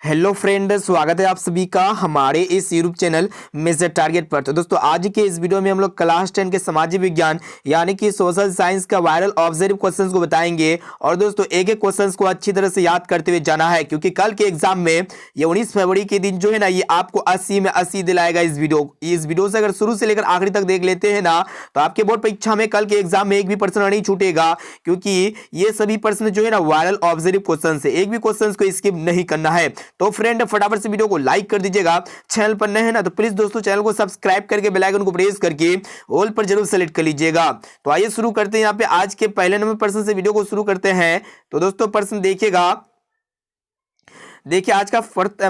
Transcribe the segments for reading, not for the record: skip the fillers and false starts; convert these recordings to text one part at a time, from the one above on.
Hello friend, स्वागत है आप सभी का हमारे इस यूट्यूब चैनल मेजर टारगेट पर। तो दोस्तों आज के इस वीडियो में हम लोग क्लास 10 के सामाजिक विज्ञान यानी कि सोशल साइंस का वायरल ऑब्जर्व क्वेश्चंस को बताएंगे। और दोस्तों एक एक क्वेश्चंस को अच्छी तरह से याद करते हुए जाना है, क्योंकि कल के एग्जाम में ये 19 फरवरी के दिन जो है ना, ये आपको 80 में 80 दिलाएगा। इस वीडियो से अगर शुरू से लेकर आखिरी तक देख लेते हैं ना, तो आपके बोर्ड परीक्षा में कल के एग्जाम में एक भी प्रश्न नहीं छूटेगा, क्योंकि ये सभी प्रश्न जो है ना वायरल ऑब्जर्व क्वेश्चन है। एक भी क्वेश्चन को स्किप नहीं करना है। तो फ्रेंड फटाफट से वीडियो को लाइक कर दीजिएगा। चैनल पर नए हैं ना, तो प्लीज दोस्तों चैनल को सब्सक्राइब करके बेल आइकन को प्रेस करके ऑल पर जरूर सेलेक्ट कर लीजिएगा। तो आइए शुरू करते हैं। यहाँ पे आज के पहले नंबर प्रश्न से वीडियो को शुरू करते हैं। तो दोस्तों प्रश्न देखिएगा। देखिए आज का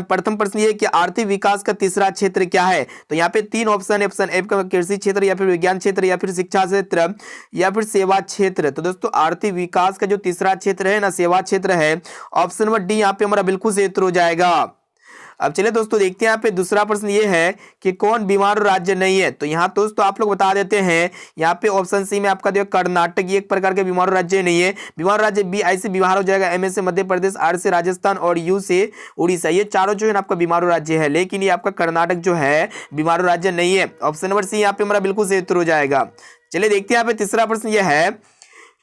प्रथम प्रश्न ये है कि आर्थिक विकास का तीसरा क्षेत्र क्या है। तो यहाँ पे तीन ऑप्शन है। ऑप्शन ए का कृषि क्षेत्र, या फिर विज्ञान क्षेत्र, या फिर शिक्षा क्षेत्र, या फिर सेवा क्षेत्र। तो दोस्तों आर्थिक विकास का जो तीसरा क्षेत्र है ना, सेवा क्षेत्र है। ऑप्शन नंबर डी यहाँ पे हमारा बिल्कुल सही उत्तर हो जाएगा। अब चलिए दोस्तों देखते हैं। यहाँ पे दूसरा प्रश्न ये है कि कौन बीमारू राज्य नहीं है। तो यहाँ दोस्तों आप लोग बता देते हैं। यहाँ पे ऑप्शन सी में आपका जो कर्नाटक, ये एक प्रकार के बीमारू राज्य नहीं है। बीमारू राज्य बी आई से बिहार हो जाएगा, एम से मध्य प्रदेश, आर से राजस्थान और यू से उड़ीसा। ये चारों जो है ना आपका बीमारू राज्य है, लेकिन ये आपका कर्नाटक जो है बीमारू राज्य नहीं है। ऑप्शन नंबर सी यहाँ पे हमारा बिल्कुल सही उत्तर हो जाएगा। चलिए देखते हैं। यहाँ पे तीसरा प्रश्न यह है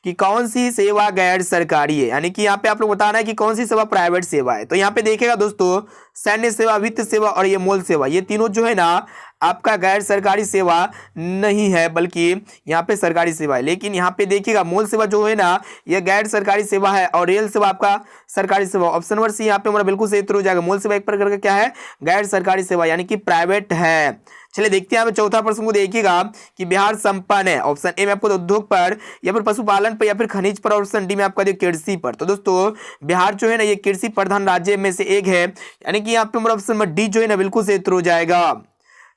कि कौन सी सेवा गैर सरकारी है, यानी कि यहाँ पे आप लोग बताना है कि कौन सी सेवा प्राइवेट सेवा है। तो यहाँ पे देखिएगा दोस्तों, सैन्य सेवा, वित्त सेवा और ये मूल सेवा, ये तीनों जो है ना आपका गैर सरकारी सेवा नहीं है, बल्कि यहाँ पे सरकारी सेवा है। लेकिन यहाँ पे देखिएगा मूल सेवा जो है ना, ये गैर सरकारी सेवा है, और रेल सेवा आपका सरकारी सेवा। ऑप्शन नंबर सी यहाँ पे हमारा बिल्कुल सही उत्तर हो जाएगा। मूल सेवा एक प्रकार का क्या है, गैर सरकारी सेवा, यानी कि प्राइवेट है। चलिए देखते हैं। यहाँ पे चौथा प्रश्न को देखिएगा कि बिहार संपन्न है। ऑप्शन ए में आपको उद्योग पर, या फिर पशुपालन पर, या फिर खनिज पर। ऑप्शन डी में आपका जो कृषि पर। तो दोस्तों बिहार जो है ना ये कृषि प्रधान राज्य में से एक है, यानी कि यहाँ पे हमारा ऑप्शन नंबर डी जो है ना बिल्कुल सही उत्तर हो जाएगा।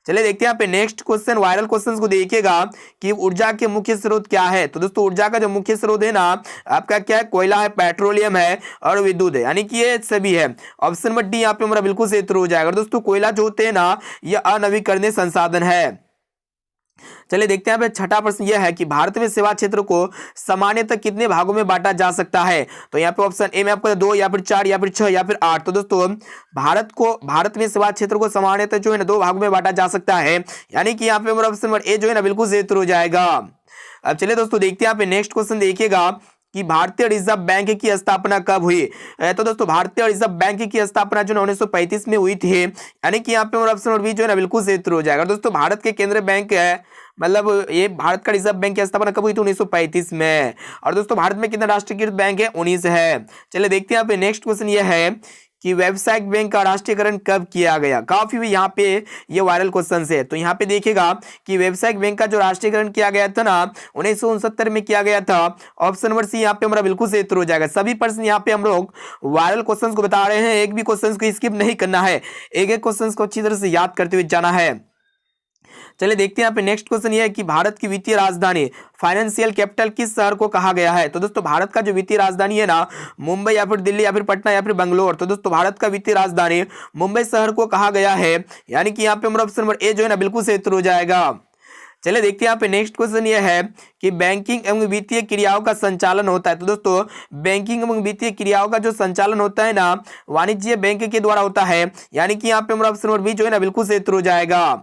चलिए देखते हैं। यहाँ पे नेक्स्ट क्वेश्चन, वायरल क्वेश्चंस को देखिएगा कि ऊर्जा के मुख्य स्रोत क्या है। तो दोस्तों ऊर्जा का जो मुख्य स्रोत है ना आपका क्या है, कोयला है, पेट्रोलियम है और विद्युत है, यानी कि ये सभी है। ऑप्शन नंबर डी यहाँ पे हमारा बिल्कुल सही उत्तर हो जाएगा। दोस्तों कोयला जो होते हैं ना, ये अनवीकरणीय संसाधन है। चलिए देखते हैं। छठा प्रश्न यह है कि भारत में सेवा क्षेत्र को सामान्यतः कितने भागों में बांटा जा सकता है। तो यहाँ पे ऑप्शन ए में आपको 2, या फिर 4, या फिर 6, या फिर 8। तो दोस्तों भारत में सेवा क्षेत्र को सामान्यतः जो है ना 2 भागों में बांटा जा सकता है, यानी कि यहाँ पे हमारा ऑप्शन नंबर ए जो है ना बिल्कुल सही उत्तर हो जाएगा। अब चलिए दोस्तों देखते हैं। यहाँ पे नेक्स्ट क्वेश्चन देखिएगा कि भारतीय रिजर्व बैंक की स्थापना कब हुई। तो दोस्तों भारतीय रिजर्व बैंक की स्थापना जो 1935 में हुई थी, यानी कि यहाँ पे ऑप्शन नंबर बी जो है ना बिल्कुल सही उत्तर हो जाएगा। दोस्तों भारत के केंद्रीय बैंक है, मतलब ये भारत का रिजर्व बैंक की स्थापना कब हुई थी, 1935 में। और दोस्तों भारत में कितने राष्ट्रीयकृत बैंक है, 19 है। चलिए देखते हैं। यहाँ पे नेक्स्ट क्वेश्चन ये है कि व्यावसायिक बैंक का राष्ट्रीयकरण कब किया गया। काफी भी यहाँ पे ये वायरल क्वेश्चन है। तो यहाँ पे देखिएगा कि व्यावसायिक बैंक का जो राष्ट्रीयकरण किया गया था ना 1969 में किया गया था। ऑप्शन नंबर सी यहाँ पे हमारा बिल्कुल सही उत्तर हो जाएगा। सभी प्रश्न यहाँ पे हम लोग वायरल क्वेश्चन को बता रहे हैं, एक भी क्वेश्चन को स्किप नहीं करना है, एक एक क्वेश्चन को अच्छी तरह से याद करते हुए जाना है। चलिए देखते हैं। यहाँ पे नेक्स्ट क्वेश्चन ये है कि भारत की वित्तीय राजधानी, फाइनेंशियल कैपिटल किस शहर को कहा गया है। तो दोस्तों भारत का जो वित्तीय राजधानी है ना, मुंबई, या फिर दिल्ली, या फिर पटना, या फिर बंगलोर। तो दोस्तों भारत का वित्तीय राजधानी मुंबई शहर को कहा गया है, यानी कि यहाँ पे हमारा ऑप्शन नंबर ए जो है ना बिल्कुल सही उत्तर हो जाएगा। चलिए देखते हैं। यहाँ पे नेक्स्ट क्वेश्चन ये है कि बैंकिंग एवं वित्तीय क्रियाओं का संचालन होता है। तो दोस्तों बैंकिंग एवं वित्तीय क्रियाओं का जो संचालन होता है ना, वाणिज्य बैंक के द्वारा होता है, यानी कि यहाँ पे हमारा ऑप्शन नंबर बी जो है ना बिल्कुल सही उत्तर हो जाएगा।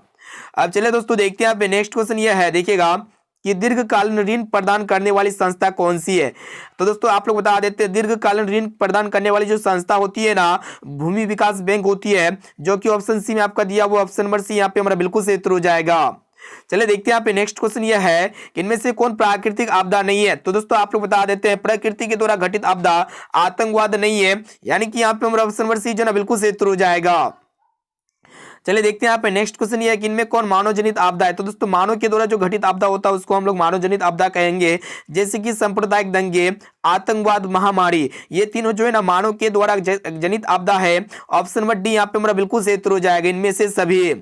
अब चलिए दोस्तों देखते हैं। यहाँ पे नेक्स्ट क्वेश्चन ये है, देखिएगा कि दीर्घकालीन ऋण प्रदान करने वाली संस्था कौन सी है। तो दोस्तों आप लोग बता देते हैं, दीर्घकालीन ऋण प्रदान करने वाली जो संस्था होती है ना, भूमि विकास बैंक होती है, जो कि ऑप्शन सी में आपका दिया हुआ ऑप्शन नंबर सी यहाँ पे हमारा बिल्कुल सही उत्तर हो जाएगा। चलिए देखते हैं। यहाँ पे नेक्स्ट क्वेश्चन यह है कि इनमें से कौन प्राकृतिक आपदा नहीं है। तो दोस्तों आप लोग बता देते हैं, प्रकृति के द्वारा घटित आपदा आतंकवाद नहीं है, यानी कि यहाँ पे हमारा ऑप्शन नंबर सी जो ना बिल्कुल सही उत्तर हो जाएगा। चलिए देखते हैं। यहाँ पे नेक्स्ट क्वेश्चन ये है कि इनमें कौन मानव जनित आपदा है। तो दोस्तों मानव के द्वारा जो घटित आपदा होता है उसको हम लोग मानव जनित आपदा कहेंगे, जैसे कि सांप्रदायिक दंगे, आतंकवाद, महामारी, ये तीनों जो है ना मानव के द्वारा जनित आपदा है। ऑप्शन नंबर डी यहाँ पे हमारा बिल्कुल सही उत्तर हो जाएगा, इनमें से सभी।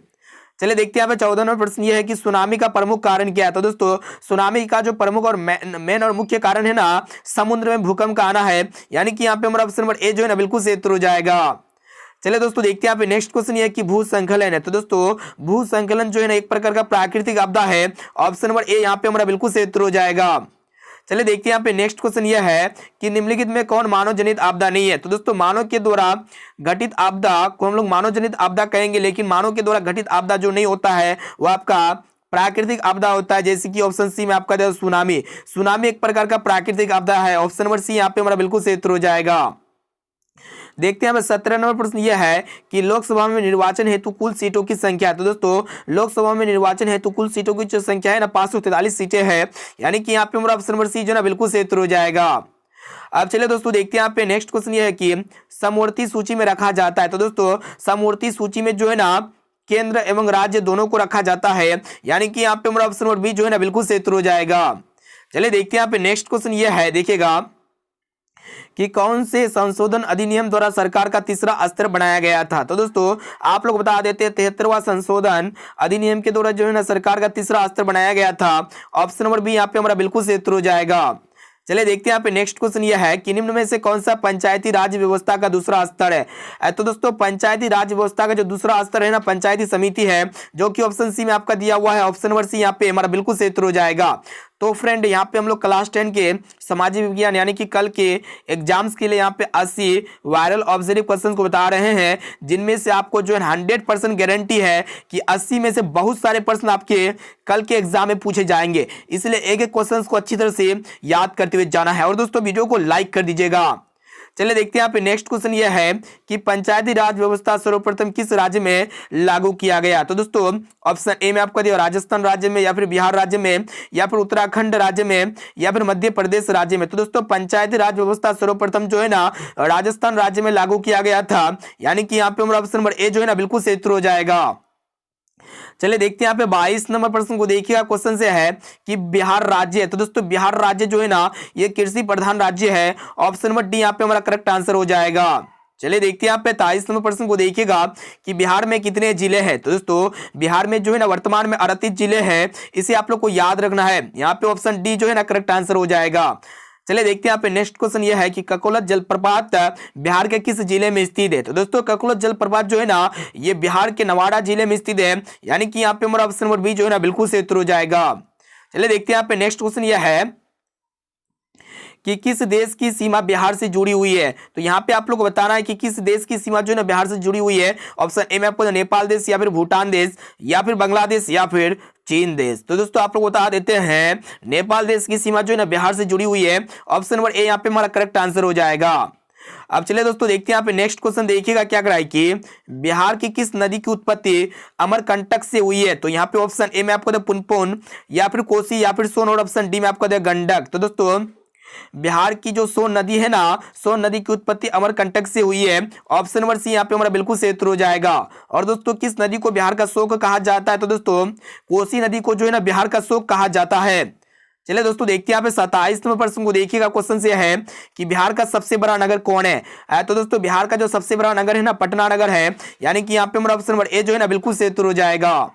चलिए देखते हैं। यहाँ पे 14वां प्रश्न ये है कि सुनामी का प्रमुख कारण क्या है। तो दोस्तों सुनामी का जो प्रमुख और मेन और मुख्य कारण है ना, समुद्र में भूकंप का आना है, यानी कि यहाँ पे हमारा ऑप्शन नंबर ए जो है ना बिल्कुल सही उत्तर हो जाएगा। चलिए दोस्तों देखते हैं। यहाँ पे नेक्स्ट क्वेश्चन ये है कि भूसंकलन है। तो दोस्तों भूसंकलन जो है ना एक प्रकार का प्राकृतिक आपदा है। ऑप्शन नंबर ए यहाँ पे हमारा बिल्कुल सही उत्तर हो जाएगा। चलिए देखते हैं यहाँ पे नेक्स्ट क्वेश्चन यह है कि निम्नलिखित में कौन मानव जनित आपदा नहीं है। तो दोस्तों मानव के द्वारा घटित आपदा को हम लोग मानव जनित आपदा कहेंगे, लेकिन मानव के द्वारा घटित आपदा जो नहीं होता है वो आपका प्राकृतिक आपदा होता है, जैसे कि ऑप्शन सी में आपका दे सुनामी। सुनामी एक प्रकार का प्राकृतिक आपदा है। ऑप्शन नंबर सी यहाँ पे हमारा बिल्कुल सही उत्तर हो जाएगा। देखते हैं 17 नंबर प्रश्न यह है कि लोकसभा में निर्वाचन हेतु कुल सीटों की संख्या। तो दोस्तों लोकसभा में निर्वाचन हेतु कुल सीटों की जो संख्या है ना 543 सीटें हैं, यानी कि यहाँ पे हमारा ऑप्शन नंबर सी जो ना बिल्कुल सही उत्तर हो जाएगा। अब चलिए दोस्तों देखते हैं यहाँ पे नेक्स्ट क्वेश्चन यह है कि समवर्ती सूची में रखा जाता है। तो दोस्तों समवर्ती सूची में जो है ना केंद्र एवं राज्य दोनों को रखा जाता है, यानी कि यहाँ पे हमारा ऑप्शन नंबर बी जो है ना बिल्कुल सही उत्तर हो जाएगा। चलिए देखते हैं यहाँ पे नेक्स्ट क्वेश्चन यह है, देखिएगा कि कौन से संशोधन अधिनियम द्वारा सरकार का तीसरा स्तर बनाया गया था। तो दोस्तों आप लोग बता देते हैं 73वां संशोधन अधिनियम के द्वारा जो है ना सरकार का तीसरा स्तर बनाया गया था। ऑप्शन नंबर बी यहाँ पे हमारा बिल्कुल सही उत्तर हो जाएगा। चलिए देखते हैं यहाँ पे नेक्स्ट क्वेश्चन यह है कि निम्न में से कौन सा पंचायती राज व्यवस्था का दूसरा स्तर है। तो दोस्तों पंचायती राज व्यवस्था का जो दूसरा स्तर है ना पंचायती समिति है, जो कि ऑप्शन सी में आपका दिया हुआ है। ऑप्शन नंबर सी यहाँ पे हमारा बिल्कुल सही उत्तर हो जाएगा। तो फ्रेंड यहाँ पे हम लोग क्लास 10 के सामाजिक विज्ञान यानी कि कल के एग्जाम्स के लिए यहाँ पे 80 वायरल ऑब्जर्व क्वेश्चंस को बता रहे हैं, जिनमें से आपको जो है 100% गारंटी है कि 80 में से बहुत सारे प्रश्न आपके कल के एग्जाम में पूछे जाएंगे। इसलिए एक एक क्वेश्चंस को अच्छी तरह से याद करते हुए जाना है। और दोस्तों वीडियो को लाइक कर दीजिएगा। चलिए देखते हैं यहाँ पे नेक्स्ट क्वेश्चन यह है कि पंचायती राज व्यवस्था सर्वप्रथम किस राज्य में लागू किया गया। तो दोस्तों ऑप्शन ए में आपका दिया राजस्थान राज्य में, या फिर बिहार राज्य में, या फिर उत्तराखंड राज्य में, या फिर मध्य प्रदेश राज्य में। तो दोस्तों पंचायती राज व्यवस्था सर्वप्रथम जो है ना राजस्थान राज्य में लागू किया गया था, यानी कि यहाँ पे हमारा ऑप्शन नंबर ए जो है ना बिल्कुल सही उत्तर हो जाएगा। चलिए देखते हैं यहाँ पे 22 नंबर प्रश्न को देखिएगा। क्वेश्चन से है कि बिहार राज्य है। तो दोस्तों बिहार राज्य जो है ना ये कृषि प्रधान राज्य है। ऑप्शन नंबर डी यहाँ पे हमारा करेक्ट आंसर हो जाएगा। चलिए देखते हैं यहाँ पे 23 नंबर प्रश्न को देखिएगा कि बिहार में कितने जिले हैं। तो दोस्तों बिहार में जो है ना वर्तमान में 38 जिले हैं, इसे आप लोग को याद रखना है। यहाँ पे ऑप्शन डी जो है ना करेक्ट आंसर हो जाएगा। चलिए देखते हैं यहाँ पे नेक्स्ट क्वेश्चन यह है कि ककोलत जलप्रपात बिहार के किस जिले में स्थित है। तो दोस्तों ककोलत जलप्रपात जो है ना ये बिहार के नवादा जिले में स्थित है, यानी कि यहाँ पे हमारा ऑप्शन नंबर बी जो है ना बिल्कुल सही उत्तर हो जाएगा। चलिए देखते हैं यहाँ पे नेक्स्ट क्वेश्चन यह है कि किस देश की सीमा बिहार से जुड़ी हुई है। तो यहाँ पे आप लोग को बताना है कि किस देश की सीमा जो है ना बिहार से जुड़ी हुई है। ऑप्शन ए में आपको नेपाल देश, या फिर भूटान देश, या फिर बांग्लादेश, या फिर चीन देश। तो दोस्तों आप लोग बता देते हैं नेपाल देश की सीमा जो है ना बिहार से जुड़ी हुई है। ऑप्शन नंबर ए यहाँ पे हमारा करेक्ट आंसर हो जाएगा। अब चलिए दोस्तों देखते हैं यहाँ पे नेक्स्ट क्वेश्चन देखिएगा क्या कराए कि बिहार की किस नदी की उत्पत्ति अमरकंटक से हुई है। तो यहाँ पे ऑप्शन ए में आपको पुनपुन, या फिर कोसी, या फिर सोन, और ऑप्शन डी में आपको गंडक। तो दोस्तों बिहार की जो सोन नदी है ना, सोन नदी की उत्पत्ति अमरकंटक से हुई है। ऑप्शन नंबर सी यहाँ पे हमारा बिल्कुल सही उत्तर हो जाएगा। और दोस्तों किस नदी को बिहार का शोक कहा जाता है। तो दोस्तों कोसी नदी को जो है ना बिहार का शोक कहा जाता है। चलिए दोस्तों देखते हैं यहाँ पे 27 नंबर प्रश्न को देखिएगा। क्वेश्चन से है कि बिहार का सबसे बड़ा नगर कौन है। तो दोस्तों बिहार का जो सबसे बड़ा नगर है ना पटना नगर है, यानी कि यहाँ पे हमारा ऑप्शन नंबर ए जो है ना बिल्कुल सही उत्तर हो जाएगा।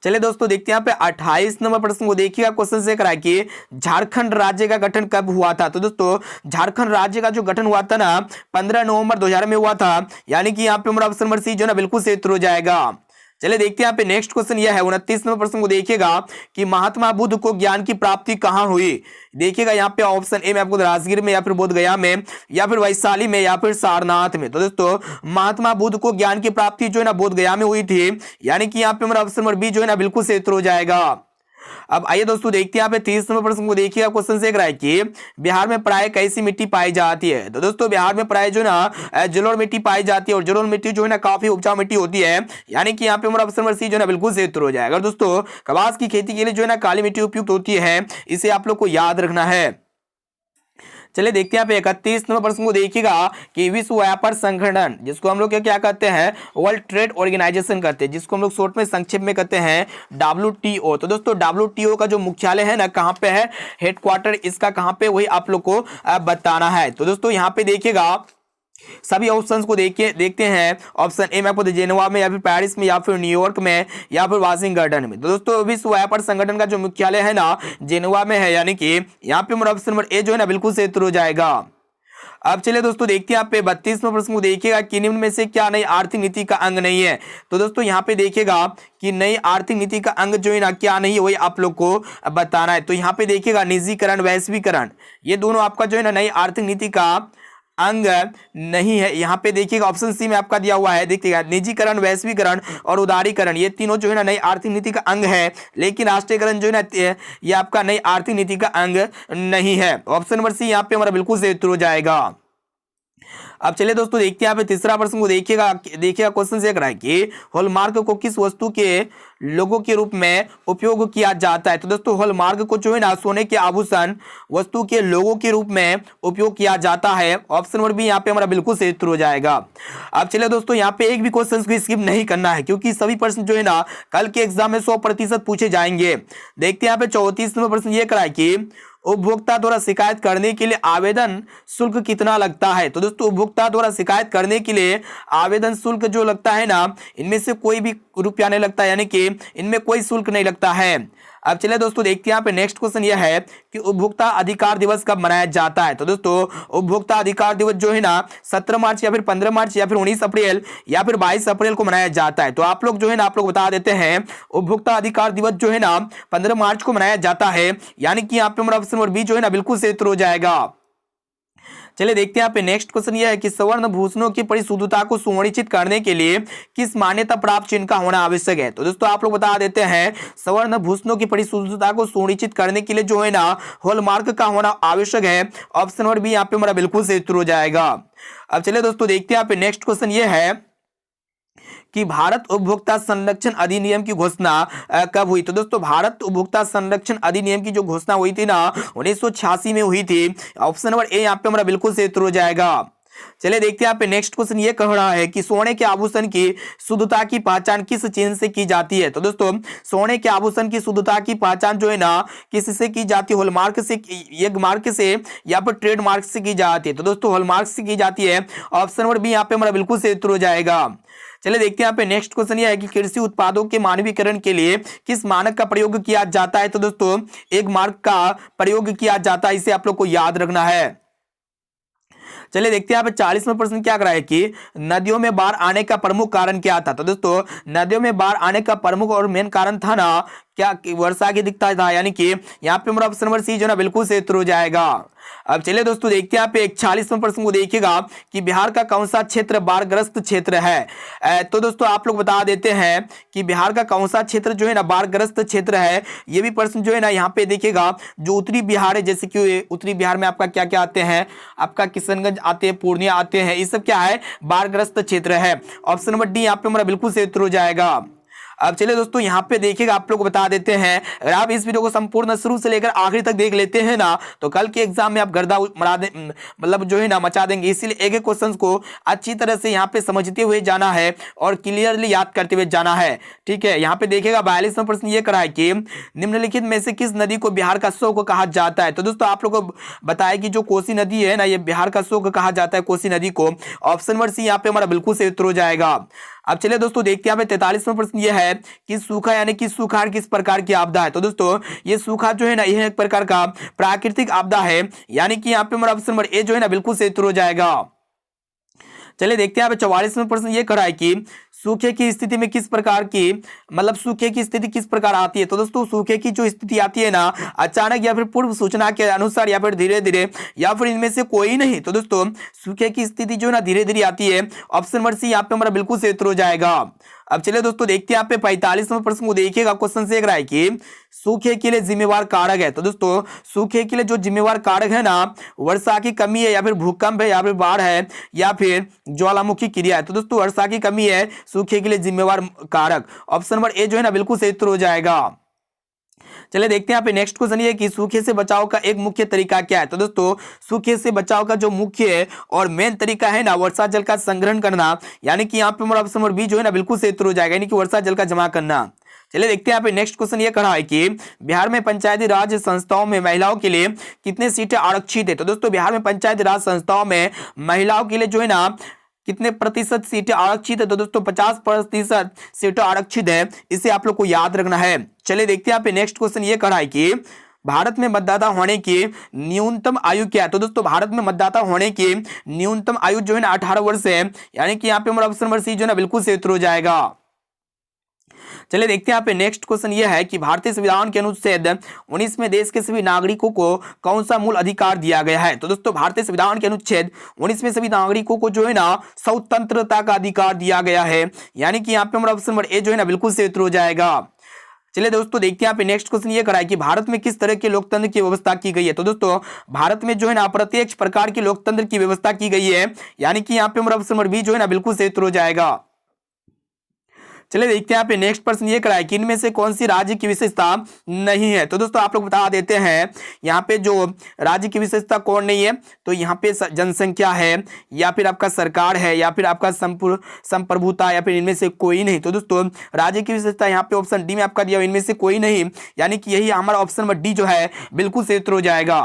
चलिए दोस्तों देखते हैं यहाँ पे 28 नंबर प्रश्न को देखिएगा। क्वेश्चन से कराए कि झारखंड राज्य का गठन कब हुआ था। तो दोस्तों झारखंड राज्य का जो गठन हुआ था ना 15 नवंबर 2000 में हुआ था, यानी कि यहाँ पे हमारा ऑप्शन नंबर सी जो है ना बिल्कुल सही उत्तर हो जाएगा। चलिए देखते हैं यहाँ पे नेक्स्ट क्वेश्चन यह है 29 नंबर प्रश्न को देखिएगा कि महात्मा बुद्ध को ज्ञान की प्राप्ति कहाँ हुई। देखिएगा यहाँ पे ऑप्शन ए में आपको राजगीर में, या फिर बोध गया में, या फिर वैशाली में, या फिर सारनाथ में। तो दोस्तों महात्मा बुद्ध को ज्ञान की प्राप्ति जो है ना बोध गया में हुई थी, यानी कि यहाँ पे हमारा ऑप्शन नंबर बी जो है ना बिल्कुल सही उत्तर हो जाएगा। अब आइए दोस्तों देखते हैं यहाँ पे 30 नंबर प्रश्न को देखिएगा। क्वेश्चन से कराए कि बिहार में प्राय कैसी मिट्टी पाई जाती है। तो दोस्तों बिहार में प्राय जो ना जलोढ़ मिट्टी पाई जाती है, और जलोढ़ मिट्टी जो है ना काफी उपजाऊ मिट्टी होती है, यानी कि यहाँ पे हमारा ऑप्शन नंबर सी जो है ना बिल्कुल सही उत्तर हो जाएगा। दोस्तों कपास की खेती के लिए जो है ना काली मिट्टी उपयुक्त होती है, इसे आप लोग को याद रखना है। चलिए देखते हैं यहाँ पे 31 नंबर प्रश्न को देखिएगा कि विश्व व्यापार संगठन, जिसको हम लोग क्या कहते हैं वर्ल्ड ट्रेड ऑर्गेनाइजेशन कहते हैं, जिसको हम लोग शॉर्ट में संक्षेप में कहते हैं WTO। तो दोस्तों WTO का जो मुख्यालय है ना कहाँ पे है, हेडक्वार्टर इसका कहाँ पे, वही आप लोग को बताना है। तो दोस्तों यहाँ पे देखिएगा सभी ऑप्शंस को देखते हैं। ऑप्शन ए में आपको जेनेवा में, या फिर पेरिस में, या फिर न्यूयॉर्क में, या फिर वाशिंगटन में। तो दोस्तों विश्व व्यापार संगठन का जो मुख्यालय है ना जेनेवा में है, यानी कि यहाँ पे हमारा ऑप्शन नंबर ए जो है ना बिल्कुल सही उत्तर हो जाएगा। अब चलिए दोस्तों देखते हैं यहाँ पे 32वें प्रश्न को देखिएगा कि निम्न में से क्या नई आर्थिक नीति का अंग नहीं है। तो दोस्तों यहाँ पे देखिएगा कि नई आर्थिक नीति का अंग जो है ना क्या नहीं है वही आप लोग को बताना है। तो यहाँ पे देखिएगा निजीकरण वैश्वीकरण ये दोनों आपका जो है ना नई आर्थिक नीति का अंग नहीं है। यहाँ पे देखिएगा ऑप्शन सी में आपका दिया हुआ है, देखिएगा निजीकरण वैश्वीकरण और उदारीकरण ये तीनों जो है ना नई आर्थिक नीति का अंग है, लेकिन राष्ट्रीयकरण जो है ना ये आपका नई आर्थिक नीति का अंग नहीं है। ऑप्शन नंबर सी यहाँ पे हमारा बिल्कुल सही उत्तर हो जाएगा। अब चलिए दोस्तों देखते हैं यहाँ पे तीसरा प्रश्न को देखिएगा क्वेश्चन से रहा है कि हॉलमार्क को किस वस्तु के लोगो के रूप में उपयोग किया जाता है। तो दोस्तों हॉलमार्क को जो है ना सोने के आभूषण वस्तु के लोगो के रूप में उपयोग किया जाता है। ऑप्शन नंबर बी यहाँ पे हमारा बिल्कुल सही उत्तर हो जाएगा। अब चलिए दोस्तों यहाँ पे एक भी क्वेश्चन को स्किप नहीं करना है, क्योंकि सभी प्रश्न जो है ना कल के एग्जाम में 100% पूछे जाएंगे। देखते हैं यहाँ पे 34वां प्रश्न ये करा है कि उपभोक्ता द्वारा शिकायत करने के लिए आवेदन शुल्क कितना लगता है। तो दोस्तों उपभोक्ता द्वारा शिकायत करने के लिए आवेदन शुल्क जो लगता है ना इनमें से कोई भी रुपया नहीं लगता, यानी कि इनमें कोई शुल्क नहीं लगता है। अब चलिए दोस्तों देखते हैं यहाँ पे नेक्स्ट क्वेश्चन यह है कि उपभोक्ता अधिकार दिवस कब मनाया जाता है। तो दोस्तों उपभोक्ता अधिकार दिवस जो है ना 17 मार्च या फिर 15 मार्च या फिर 19 अप्रैल या फिर 22 अप्रैल को मनाया जाता है। तो आप लोग जो है ना आप लोग बता देते हैं उपभोक्ता अधिकार दिवस जो है ना 15 मार्च को मनाया जाता है, यानी कि यहाँ पे हमारा ऑप्शन नंबर बी जो है ना बिल्कुल सही उत्तर हो जाएगा। चलिए देखते हैं यहाँ पे नेक्स्ट क्वेश्चन यह है कि स्वर्ण भूषणों की परिशुद्धता को सुनिश्चित करने के लिए किस मान्यता प्राप्त चिन्ह का होना आवश्यक है। तो दोस्तों आप लोग बता देते हैं स्वर्ण भूषणों की परिशुद्धता को सुनिश्चित करने के लिए जो है ना हॉलमार्क का होना आवश्यक है। ऑप्शन नंबर बी यहाँ पे हमारा बिल्कुल सही उत्तर हो जाएगा। अब चलिए दोस्तों देखते हैं यहाँ पे नेक्स्ट क्वेश्चन ये है कि भारत उपभोक्ता संरक्षण अधिनियम की घोषणा कब हुई। तो दोस्तों भारत उपभोक्ता संरक्षण अधिनियम की जो घोषणा हुई थी ना 1986 में हुई थी। ऑप्शन नंबर ए यहाँ पे हमारा बिल्कुल सही उत्तर हो जाएगा। चलिए देखते हैं यहाँ पे नेक्स्ट क्वेश्चन ये कह रहा है कि सोने के आभूषण की शुद्धता की पहचान किस चिन्ह से की जाती है। तो दोस्तों सोने के आभूषण की शुद्धता की पहचान जो है ना किससे की जाती है, हॉलमार्क से, एक मार्क से या फिर ट्रेडमार्क से की जाती है। तो दोस्तों हॉलमार्क से की जाती है। ऑप्शन नंबर बी यहाँ पे हमारा बिल्कुल सही उत्तर हो जाएगा। चलिए देखते हैं यहाँ पे नेक्स्ट क्वेश्चन यह है कि कृषि उत्पादों के मानवीकरण के लिए किस मानक का प्रयोग किया जाता है। तो दोस्तों एक मार्क का प्रयोग किया जाता है, इसे आप लोग को याद रखना है। चलिए देखते हैं यहाँ पे 40वां प्रश्न क्या करा है कि नदियों में बाढ़ आने का प्रमुख कारण क्या था। तो दोस्तों नदियों में बाढ़ आने का प्रमुख और मेन कारण था ना क्या वर्षा की दिक्कत था, यानी कि यहाँ पे हमारा ऑप्शन नंबर सी जो ना बिल्कुल सही उत्तर हो जाएगा। अब चलिए दोस्तों देखते हैं यहाँ पे 41वां प्रश्न को देखिएगा कि बिहार का कौन सा क्षेत्र बाढ़ग्रस्त क्षेत्र है। तो दोस्तों आप लोग बता देते हैं कि बिहार का कौन सा क्षेत्र जो है ना बाढ़ग्रस्त क्षेत्र है। ये भी प्रश्न जो है ना यहाँ पे देखिएगा जो उत्तरी बिहार है, जैसे कि उत्तरी बिहार में आपका क्या क्या आते हैं, आपका किशनगंज आते हैं, पूर्णिया आते हैं, ये सब क्या है बाढ़ग्रस्त क्षेत्र है। ऑप्शन नंबर डी यहाँ पे हमारा बिल्कुल सही उत्तर हो जाएगा। अब चलिए दोस्तों यहाँ पे देखिएगा आप लोग बता देते हैं, अगर आप इस वीडियो को संपूर्ण शुरू से लेकर आखिरी तक देख लेते हैं ना तो कल के एग्जाम में आप गर्दा मरा दे मतलब जो है ना मचा देंगे। इसलिए एक एक क्वेश्चन को अच्छी तरह से यहाँ पे समझते हुए जाना है और क्लियरली याद करते हुए जाना है, ठीक है। यहाँ पे देखिएगा 42वां प्रश्न ये करा है कि निम्नलिखित में से किस नदी को बिहार का शोक कहा जाता है। तो दोस्तों आप लोग को बताया कि जो कोसी नदी है ना ये बिहार का शोक कहा जाता है, कोसी नदी को। ऑप्शन नंबर सी यहाँ पे हमारा बिल्कुल सही उत्तर हो जाएगा। अब चलिए दोस्तों देखते हैं यहाँ पे 43वां प्रश्न ये है कि सूखा यानी कि सुखाड़ किस प्रकार की आपदा है। तो दोस्तों ये सूखा जो है ना यह एक प्रकार का प्राकृतिक आपदा है, यानी कि यहाँ पे हमारा ऑप्शन नंबर ए जो है ना बिल्कुल सही उत्तर हो जाएगा। चलिए देखते हैं यहाँ पे 44वां प्रश्न ये करा है कि सूखे की स्थिति में किस प्रकार की मतलब सूखे की स्थिति किस प्रकार आती है। तो दोस्तों सूखे की जो स्थिति आती है ना अचानक या फिर पूर्व सूचना के अनुसार या फिर धीरे धीरे या फिर इनमें से कोई नहीं। तो दोस्तों सूखे की स्थिति जो है ना धीरे धीरे आती है। ऑप्शन नंबर सी यहाँ पे हमारा बिल्कुल सही उत्तर हो जाएगा। अब चलिए दोस्तों देखते हैं यहाँ पे 45वां प्रश्न को देखिएगा। क्वेश्चन से रहा है कि सूखे के लिए जिम्मेवार कारक है। तो दोस्तों सूखे के लिए जो जिम्मेवार कारक है ना वर्षा की कमी है या फिर भूकंप है या फिर बाढ़ है या फिर ज्वालामुखी क्रिया है। तो दोस्तों वर्षा की कमी है सूखे के लिए जिम्मेवार कारक। ऑप्शन नंबर ए जो है ना बिल्कुल सही उत्तर हो जाएगा। चलिए देखते हैं यहाँ पे नेक्स्ट क्वेश्चन ये कि सूखे से बचाव का एक मुख्य तरीका क्या है। तो दोस्तों सूखे से बचाव का जो मुख्य और मेन तरीका है ना वर्षा जल का संग्रहण करना, यानी कि यहाँ पे हमारा ऑप्शन नंबर बी जो है ना बिल्कुल सही उत्तर हो जाएगा, यानी कि वर्षा जल का जमा करना। चलिए देखते हैं यहाँ पे नेक्स्ट क्वेश्चन ये कहा है कि बिहार में पंचायती राज संस्थाओं में महिलाओं के लिए कितने सीटें आरक्षित है। तो दोस्तों बिहार में पंचायती राज संस्थाओं में महिलाओं के लिए जो है ना कितने प्रतिशत सीटें आरक्षित है। तो दोस्तों 50% सीटें आरक्षित है, इसे आप लोग को याद रखना है। चलिए देखते हैं यहाँ पे नेक्स्ट क्वेश्चन ये कहा है कि भारत में मतदाता होने की न्यूनतम आयु क्या है? तो दोस्तों भारत में मतदाता होने की न्यूनतम आयु जो है ना 18 वर्ष है, यानी कि यहाँ पे हमारा ऑप्शन नंबर सी जो है ना बिल्कुल सही उत्तर हो जाएगा। चलिए देखते हैं यहाँ पे नेक्स्ट क्वेश्चन ये है कि भारतीय संविधान के अनुच्छेद 19 में देश के सभी नागरिकों को कौन सा मूल अधिकार दिया गया है? तो दोस्तों भारतीय संविधान के अनुच्छेद 19 में सभी नागरिकों को जो है ना स्वतंत्रता का अधिकार दिया गया है, यानी कि यहाँ पे हमारा ऑप्शन नंबर ए जो है ना बिल्कुल सही उत्तर हो जाएगा। चलिए दोस्तों देखते हैं यहाँ पे नेक्स्ट क्वेश्चन ये करा है कि भारत में किस तरह के लोकतंत्र की व्यवस्था की गई है? तो दोस्तों भारत में जो है ना अप्रत्यक्ष प्रकार की लोकतंत्र की व्यवस्था की गई है, यानी कि यहाँ पे हमारा ऑप्शन नंबर बी जो है ना बिल्कुल सही उत्तर हो जाएगा। चलिए देखते हैं यहाँ पे नेक्स्ट प्रश्न ये करा है कि इनमें से कौन सी राज्य की विशेषता नहीं है? तो दोस्तों आप लोग बता देते हैं यहाँ पे जो राज्य की विशेषता कौन नहीं है, तो यहाँ पे जनसंख्या है, या फिर आपका सरकार है, या फिर आपका संप्रभुता, या फिर इनमें से कोई नहीं। तो दोस्तों राज्य की विशेषता यहाँ पे ऑप्शन डी में आपका दिया इनमें से कोई नहीं, यानी कि यही हमारा ऑप्शन नंबर डी जो है बिल्कुल सही उत्तर हो जाएगा।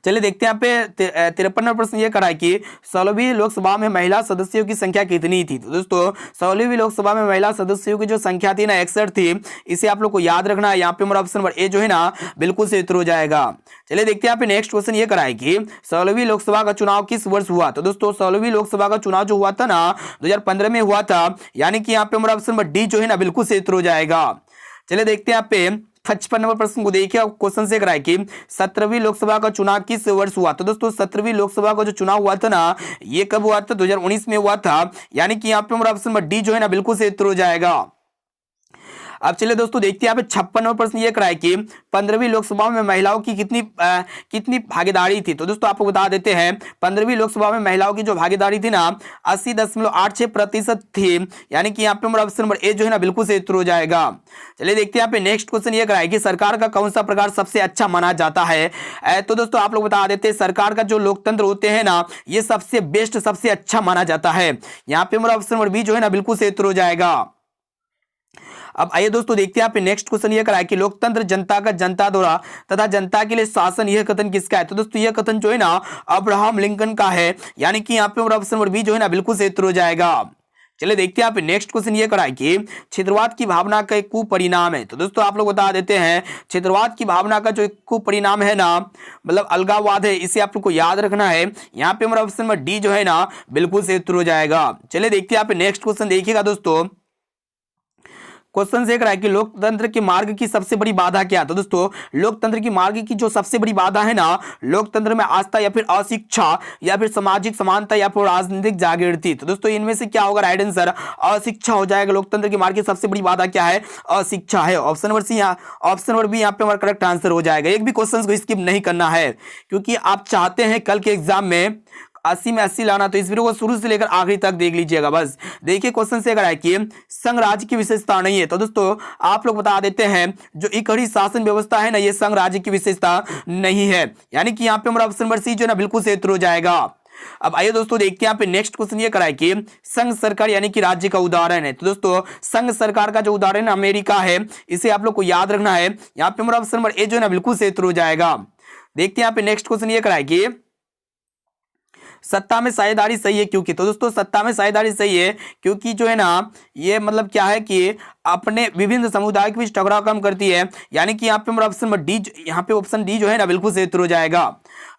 चलिए देखते हैं यहाँ पे 53वां प्रश्न ये करा है कि 16वीं लोकसभा में महिला सदस्यों की संख्या कितनी थी? तो दोस्तों 16वीं लोकसभा में महिला सदस्यों की जो संख्या थी ना 61 थी, इसे आप लोग को याद रखना है। यहाँ पे हमारा ऑप्शन नंबर ए जो है ना बिल्कुल सही उत्तर हो जाएगा। चलिए देखते हैं यहाँ पे नेक्स्ट क्वेश्चन ये करा है कि 16वीं लोकसभा का चुनाव किस वर्ष हुआ? तो दोस्तों 16वीं लोकसभा का चुनाव जो हुआ था ना 2015 में हुआ था, यानी कि यहाँ पे हमारा ऑप्शन नंबर डी जो है ना बिल्कुल सही उत्तर हो जाएगा। चलिए देखते हैं यहाँ पे 55 नंबर प्रश्न को देखिए, क्वेश्चन से कराए कि 17वीं लोकसभा का चुनाव किस वर्ष हुआ? तो दोस्तों 17वीं लोकसभा का जो चुनाव हुआ था ना ये कब हुआ था? 2019 में हुआ था, यानी कि यहाँ पे हमारा ऑप्शन नंबर डी जो है ना बिल्कुल सही उत्तर हो जाएगा। अब चलिए दोस्तों देखते हैं यहाँ पे 56वां प्रश्न ये कराए कि 15वीं लोकसभा में महिलाओं की कितनी भागीदारी थी? तो दोस्तों आपको बता देते हैं 15वीं लोकसभा में महिलाओं की जो भागीदारी थी ना 80.86% थी, यानी कि यहाँ पे हमारा ऑप्शन नंबर ए जो है ना बिल्कुल सही उत्तर हो जाएगा। चलिए देखते हैं यहाँ पे नेक्स्ट क्वेश्चन ये कराए कि सरकार का कौन सा प्रकार सबसे अच्छा माना जाता है? तो दोस्तों आप लोग बता देते हैं सरकार का जो लोकतंत्र होते हैं ना ये सबसे बेस्ट सबसे अच्छा माना जाता है, यहाँ पे हमारा ऑप्शन नंबर बी जो है ना बिल्कुल सही उत्तर हो जाएगा। अब आइए दोस्तों देखते हैं यहाँ पे नेक्स्ट क्वेश्चन ये करा है कि लोकतंत्र जनता का जनता द्वारा तथा जनता के लिए शासन, यह कथन किसका है? तो दोस्तों यह कथन जो है ना अब्राहम लिंकन का है, यानी कि यहाँ पे हमारा ऑप्शन नंबर बी जो है ना बिल्कुल सही उत्तर हो जाएगा। चलिए देखते हैं यहाँ पे नेक्स्ट क्वेश्चन ये करा है कि क्षेत्रवाद की भावना का एक कुपरिणाम है। तो दोस्तों आप लोग बता देते हैं क्षेत्रवाद की भावना का जो एक कुपरिणाम है ना मतलब अलगाववाद है, इसे आप लोग को याद रखना है। यहाँ पे हमारा ऑप्शन नंबर डी जो है ना बिल्कुल सही उत्तर हो जाएगा। चलिए देखते हैं यहाँ पे नेक्स्ट क्वेश्चन देखिएगा दोस्तों, क्वेश्चन से है कि लोकतंत्र के मार्ग की सबसे बड़ी बाधा क्या है? तो दोस्तों लोकतंत्र की मार्ग की जो सबसे बड़ी बाधा है ना लोकतंत्र में आस्था या फिर अशिक्षा या फिर सामाजिक समानता या फिर राजनीतिक जागृति। तो दोस्तों इनमें से क्या होगा? राइट आंसर अशिक्षा हो जाएगा। लोकतंत्र की मार्ग की सबसे बड़ी बाधा क्या है? अशिक्षा है। Option number C option number B यहाँ पे हमारा करेक्ट आंसर हो जाएगा। एक भी क्वेश्चन को स्किप नहीं करना है क्योंकि आप चाहते हैं कल के एग्जाम में 80 में 80 लाना, तो इस वीडियो को शुरू से लेकर आखिरी तक देख लीजिएगा। बस देखिए क्वेश्चन से अगर है कि संघ राज्य की विशेषता नहीं है। तो दोस्तों आप लोग बता देते हैं जो इकड़ी शासन व्यवस्था है ना ये संघ राज्य की विशेषता नहीं है, यानी कि यहाँ पे हमारा ऑप्शन नंबर सी जो है ना बिल्कुल सही उत्तर हो जाएगा। अब आइए दोस्तों देखते हैं यहाँ पे नेक्स्ट क्वेश्चन ये कराए कि संघ सरकार यानी कि राज्य का उदाहरण है। तो दोस्तों संघ सरकार का जो उदाहरण अमेरिका है इसे आप लोग को याद रखना है। यहाँ पे हमारा ऑप्शन नंबर ए जो है ना बिल्कुल सही उत्तर हो जाएगा। देखते हैं यहाँ पे नेक्स्ट क्वेश्चन ये कराए कि सत्ता में साझेदारी सही है क्योंकि? तो दोस्तों सत्ता में साझेदारी सही है क्योंकि जो है ना ये मतलब क्या है कि अपने विभिन्न समुदाय के बीच टकराव कम करती है, यानी कि यहाँ पे हमारा ऑप्शन नंबर डी यहाँ पे ऑप्शन डी जो है ना बिल्कुल सही उत्तर हो जाएगा।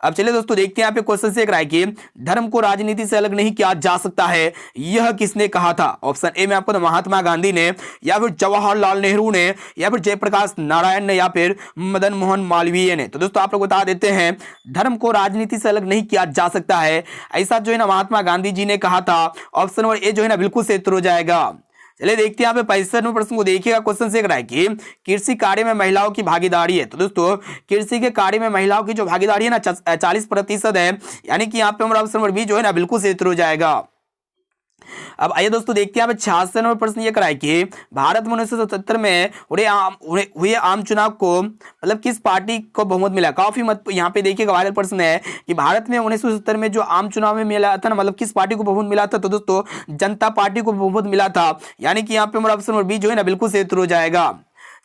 अब चलिए दोस्तों देखते हैं यहाँ पे क्वेश्चन से कराए कि धर्म को राजनीति से अलग नहीं किया जा सकता है, यह किसने कहा था? ऑप्शन ए में आपको महात्मा गांधी ने, या फिर जवाहरलाल नेहरू ने, या फिर जयप्रकाश नारायण ने, या फिर मदन मोहन मालवीय ने। तो दोस्तों आप लोग बता देते हैं धर्म को राजनीति से अलग नहीं किया जा सकता है, ऐसा जो है ना महात्मा गांधी जी ने कहा था। ऑप्शन नंबर ए जो है ना बिल्कुल सही उत्तर हो जाएगा। चलिए देखते हैं यहाँ पे 65वें प्रश्न को देखिएगा। क्वेश्चन से है कि कृषि कार्य में महिलाओं की भागीदारी है। तो दोस्तों कृषि के कार्य में महिलाओं की जो भागीदारी है ना 40% है, यानी कि यहाँ पे हमारा ऑप्शन नंबर बी जो है ना बिल्कुल सही उत्तर हो जाएगा। अब आइए दोस्तों देखते हैं 66वां प्रश्न ये कराए कि भारत में 1977 में हुए आम चुनाव को मतलब किस पार्टी को बहुमत मिला? काफी मत यहाँ पे देखिएगा वायरल प्रश्न है कि भारत में 1977 में जो आम चुनाव में मिला था ना मतलब किस पार्टी को बहुमत मिला था? तो दोस्तों जनता पार्टी को बहुमत मिला था, यानी कि यहाँ पे हमारा ऑप्शन नंबर बी जो है ना बिल्कुल सही उत्तर हो जाएगा।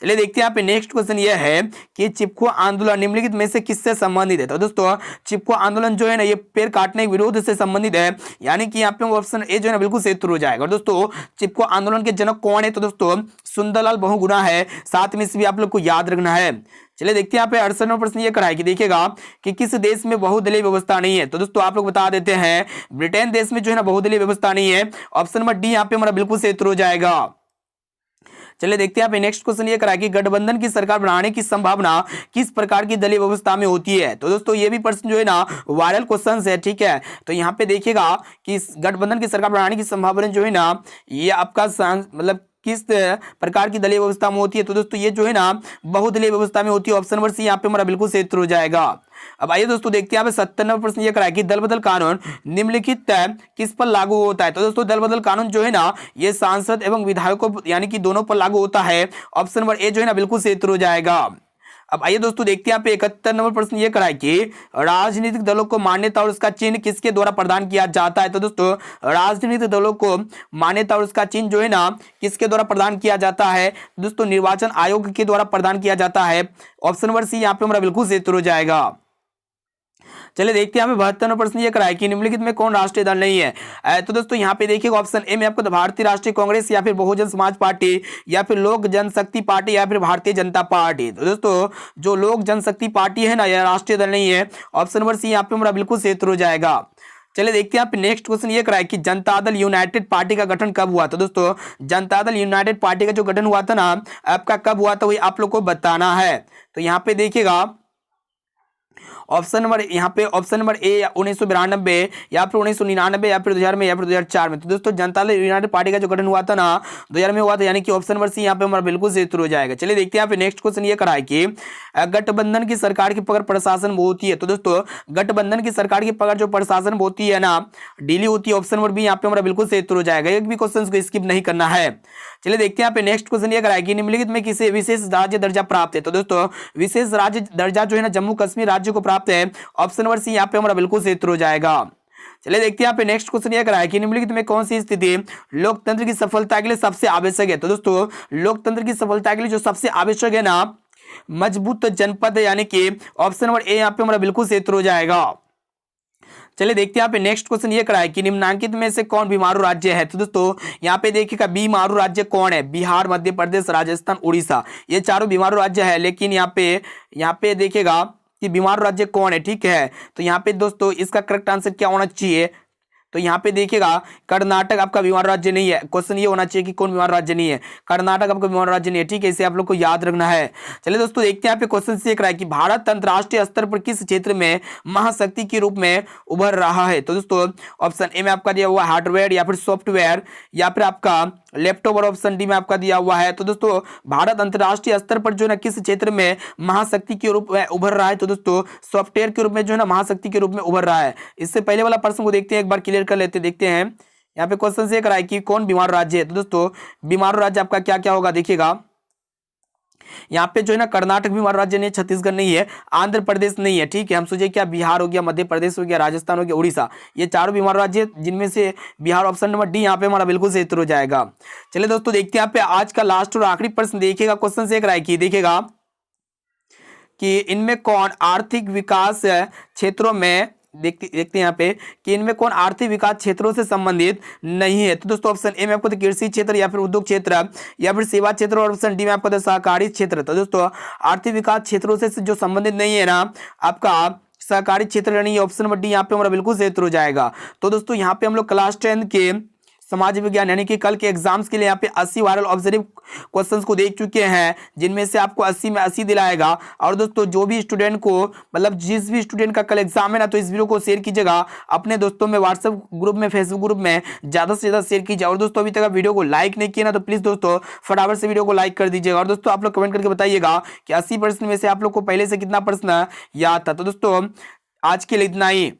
चलिए देखते हैं यहाँ पे नेक्स्ट क्वेश्चन ये है कि चिपको आंदोलन निम्नलिखित में से किससे संबंधित है। तो दोस्तों चिपको आंदोलन जो है ना ये पेड़ काटने के विरोध से संबंधित है, यानी कि यहाँ पे ऑप्शन ए जो है ना बिल्कुल सही उत्तर हो जाएगा। और दोस्तों चिपको आंदोलन के जनक कौन है, तो दोस्तों सुंदरलाल बहुगुणा है, साथ में इसे भी आप लोग को याद रखना है। चलिए देखते हैं यहाँ पे 68वां प्रश्न ये कराए कि देखिएगा कि किस देश में बहुदलीय व्यवस्था नहीं है। तो दोस्तों आप लोग बता देते हैं ब्रिटेन देश में जो है ना बहुदलीय व्यवस्था नहीं है। ऑप्शन नंबर डी यहाँ पे हमारा बिल्कुल सही उत्तर हो जाएगा। चलिए देखते हैं यहाँ पे नेक्स्ट क्वेश्चन ये करा कि गठबंधन की सरकार बनाने की संभावना किस प्रकार की दलीय व्यवस्था में होती है। तो दोस्तों ये भी प्रश्न जो है ना वायरल क्वेश्चन है, ठीक है। तो यहाँ पे देखिएगा कि गठबंधन की सरकार बनाने की संभावना जो है ना ये आपका मतलब किस प्रकार की दलीय व्यवस्था में होती है। तो दोस्तों ये जो है ना बहुदलीय व्यवस्था में होती है। ऑप्शन नंबर सी यहाँ पे हमारा बिल्कुल सही उत्तर हो जाएगा। अब आइए दोस्तों देखते हैं यहाँ पे 97वां प्रश्न ये कराया कि दल बदल कानून निम्नलिखित किस पर लागू होता है। तो दोस्तों दल बदल कानून जो है ना ये सांसद एवं विधायकों यानी कि दोनों पर लागू होता है। ऑप्शन नंबर ए जो है ना बिल्कुल सही उत्तर हो जाएगा। अब आइए दोस्तों देखते हैं यहाँ पे 71 नंबर प्रश्न ये कराए कि राजनीतिक दलों को मान्यता और उसका चिन्ह किसके द्वारा प्रदान किया जाता है। तो दोस्तों राजनीतिक दलों को मान्यता और उसका चिन्ह जो है ना किसके द्वारा प्रदान किया जाता है। दोस्तों निर्वाचन आयोग के द्वारा प्रदान किया जाता है। ऑप्शन नंबर सी यहाँ पे हमारा बिल्कुल सही उत्तर हो जाएगा। चलिए देखते हैं यहाँ पे 72वां प्रश्न ये कराया कि निम्नलिखित में कौन राष्ट्रीय दल नहीं है। तो दोस्तों यहाँ पे देखिएगा ऑप्शन ए में आपको तो भारतीय राष्ट्रीय कांग्रेस या फिर बहुजन समाज पार्टी या फिर लोक जनशक्ति पार्टी या फिर भारतीय जनता पार्टी। तो दोस्तों जो लोक जनशक्ति पार्टी है ना यह राष्ट्रीय दल नहीं है। ऑप्शन नंबर सी यहाँ पे हमारा बिल्कुल सही उत्तर हो जाएगा। चलिए देखते हैं यहाँ पे नेक्स्ट क्वेश्चन ये कराया कि जनता दल यूनाइटेड पार्टी का गठन कब हुआ। तो दोस्तों जनता दल यूनाइटेड पार्टी का जो गठन हुआ था ना आपका कब हुआ था वही आप लोग को बताना है। तो यहाँ पे देखिएगा ऑप्शन नंबर यहाँ पे ऑप्शन नंबर ए 1992 या फिर 1999 या फिर 2000 में या फिर 2004 में। तो दोस्तों जनता दल यूनाइटेड पार्टी का जो गठन हुआ था ना 2000 में हुआ था, यानी कि ऑप्शन नंबर सी यहाँ पे हमारा बिल्कुल सही उत्तर हो जाएगा। चलिए देखते हैं यहाँ पे नेक्स्ट क्वेश्चन ये कराए कि गठबंधन की सरकार की पकड़ प्रशासन में होती है। तो दोस्तों गठबंधन की सरकार की पकड़ जो प्रशासन में होती है ना ढीली होती है। ऑप्शन नंबर बी यहाँ पे हमारा बिल्कुल सही उत्तर हो जाएगा। एक भी क्वेश्चन को स्किप नहीं करना है। चलिए देखते हैं यहाँ पे नेक्स्ट क्वेश्चन ये कराया कि निम्नलिखित में किसे विशेष राज्य दर्जा प्राप्त है। तो दोस्तों विशेष राज्य दर्जा जो है ना जम्मू कश्मीर राज्य को प्राप्त है। ऑप्शन नंबर सी यहाँ पे हमारा बिल्कुल सही उत्तर हो जाएगा। चलिए देखते हैं यहाँ पे नेक्स्ट क्वेश्चन ये कराया कि निम्नलिखित में कौन सी स्थिति लोकतंत्र की सफलता के लिए सबसे आवश्यक है। तो दोस्तों लोकतंत्र की सफलता के लिए जो सबसे आवश्यक है ना मजबूत जनपद है, यानी कि ऑप्शन नंबर ए यहाँ पे हमारा बिल्कुल सही उत्तर हो जाएगा। चलिए देखते हैं यहाँ पे नेक्स्ट क्वेश्चन ये कराया कि निम्नलिखित में से कौन बीमारू राज्य है। तो दोस्तों यहाँ पे देखिएगा बीमारू राज्य कौन है। बिहार, मध्य प्रदेश, राजस्थान, उड़ीसा ये चारों बीमारू राज्य है। लेकिन यहाँ पे देखिएगा कि बीमारू राज्य कौन है, ठीक है। तो यहाँ पे दोस्तों इसका करेक्ट आंसर क्या होना चाहिए। तो यहाँ पे देखिएगा कर्नाटक आपका बीमारू राज्य नहीं है। क्वेश्चन ये होना चाहिए कि कौन बीमारू राज्य नहीं है। कर्नाटक आपका बीमारू राज्य नहीं है, ठीक है। इसे आप लोग को याद रखना है। चलिए दोस्तों देखते हैं यहाँ पे क्वेश्चन से रहा है कि भारत अंतर्राष्ट्रीय स्तर पर किस क्षेत्र में महाशक्ति के रूप में उभर रहा है। तो दोस्तों ऑप्शन ए में आपका दिया हुआ हार्डवेयर या फिर सॉफ्टवेयर या फिर आपका लैपटॉप, और ऑप्शन डी में आपका दिया हुआ है। तो दोस्तों भारत अंतर्राष्ट्रीय स्तर पर जो है ना किस क्षेत्र में महाशक्ति के रूप में उभर रहा है। तो दोस्तों सॉफ्टवेयर के रूप में जो है ना महाशक्ति के रूप में उभर रहा है। इससे पहले वाला प्रश्न को देखते हैं, एक बार क्लियर कर लेते देखते हैं। यहाँ पे क्वेश्चन से कराया कि कौन बीमारू राज्य है। तो दोस्तों बीमारू राज्य आपका क्या क्या होगा देखिएगा। यहाँ पे जो है ना कर्नाटक बीमारू राज्य नहीं, छत्तीसगढ़ नहीं है, आंध्र प्रदेश नहीं है, ठीक है। हम सोचे क्या बिहार हो गया, मध्य प्रदेश हो गया, राजस्थान हो गया, उड़ीसा, ये चारों बीमारू राज्य जिनमें से बिहार ऑप्शन नंबर डी यहाँ पे हमारा बिल्कुल सही उत्तर हो जाएगा। चलिए दोस्तों देखते हैं यहाँ पे आज का लास्ट और आखिरी प्रश्न देखिएगा। क्वेश्चन से कराया कि देखिएगा कि इनमें कौन आर्थिक विकास क्षेत्रों में देखते हैं यहाँ पे कि इनमें कौन आर्थिक विकास क्षेत्रों से संबंधित नहीं है। तो दोस्तों ऑप्शन ए में आपको तो कृषि क्षेत्र या फिर उद्योग क्षेत्र या फिर सेवा क्षेत्र, और ऑप्शन डी में आपको तो सहकारी क्षेत्र। तो दोस्तों आर्थिक विकास क्षेत्रों से जो संबंधित नहीं है ना आपका सहकारी क्षेत्र नहीं है। ऑप्शन नंबर डी यहाँ पे हमारा बिल्कुल सही उत्तर हो जाएगा। तो दोस्तों यहाँ पे हम लोग क्लास 10 के समाज विज्ञान यानी कि कल के एग्जाम्स के लिए यहाँ पे 80 वायरल ऑब्जर्व क्वेश्चंस को देख चुके हैं, जिनमें से आपको 80 में 80 दिलाएगा। और दोस्तों जो भी स्टूडेंट को मतलब जिस भी स्टूडेंट का कल एग्जाम है ना, तो इस वीडियो को शेयर कीजिएगा अपने दोस्तों में, व्हाट्सएप ग्रुप में, फेसबुक ग्रुप में ज़्यादा से ज़्यादा शेयर कीजिए। और दोस्तों अभी तक आप वीडियो को लाइक नहीं किया ना तो प्लीज़ दोस्तों फटाफट से वीडियो को लाइक कर दीजिएगा। और दोस्तों आप लोग कमेंट करके बताइएगा कि 80% में से आप लोग को पहले से कितना प्रश्न याद था। तो दोस्तों आज के लिए इतना ही।